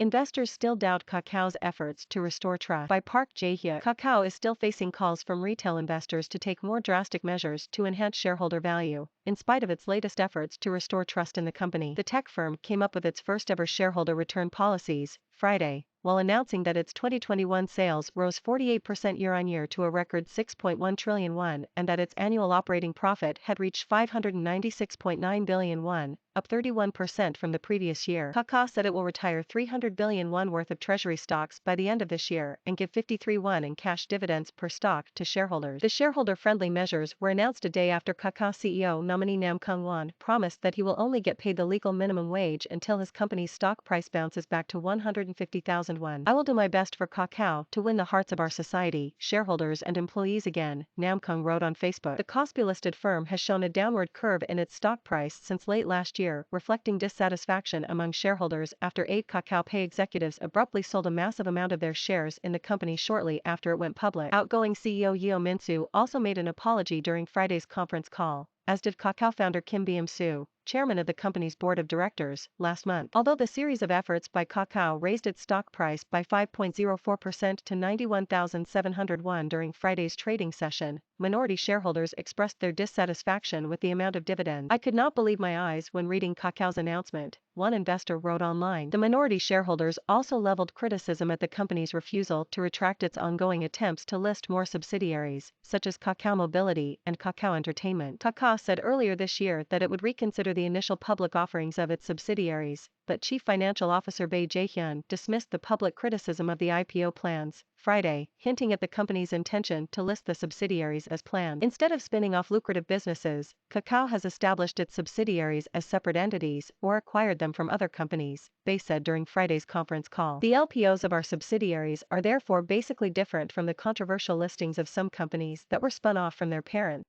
Investors still doubt Kakao's efforts to restore trust. By Park Jae-hyuk, Kakao is still facing calls from retail investors to take more drastic measures to enhance shareholder value, in spite of its latest efforts to restore trust in the company. The tech firm came up with its first-ever shareholder return policies Friday, while announcing that its 2021 sales rose 48% year-on-year to a record 6.1 trillion won and that its annual operating profit had reached 596.9 billion won, up 31% from the previous year. Kakao said it will retire 300 billion won worth of treasury stocks by the end of this year and give 53 won in cash dividends per stock to shareholders. The shareholder-friendly measures were announced a day after Kakao CEO nominee Nam Kang-won promised that he will only get paid the legal minimum wage until his company's stock price bounces back to 150,000 won. I will do my best for Kakao to win the hearts of our society, shareholders and employees again, Nam Kang wrote on Facebook. The Kospi-listed firm has shown a downward curve in its stock price since late last year, reflecting dissatisfaction among shareholders after 8 Kakao Pay executives abruptly sold a massive amount of their shares in the company shortly after it went public. Outgoing CEO Yeo Min-soo also made an apology during Friday's conference call, as did Kakao founder Kim Byum-soo, chairman of the company's board of directors, last month. Although the series of efforts by Kakao raised its stock price by 5.04% to 91,700 won during Friday's trading session, minority shareholders expressed their dissatisfaction with the amount of dividends. I could not believe my eyes when reading Kakao's announcement, one investor wrote online. The minority shareholders also leveled criticism at the company's refusal to retract its ongoing attempts to list more subsidiaries, such as Kakao Mobility and Kakao Entertainment. Kakao said earlier this year that it would reconsider the initial public offerings of its subsidiaries, but Chief Financial Officer Bae Jae-hyun dismissed the public criticism of the IPO plans Friday, hinting at the company's intention to list the subsidiaries as planned. Instead of spinning off lucrative businesses, Kakao has established its subsidiaries as separate entities or acquired them from other companies, Bae said during Friday's conference call. The LPOs of our subsidiaries are therefore basically different from the controversial listings of some companies that were spun off from their parent.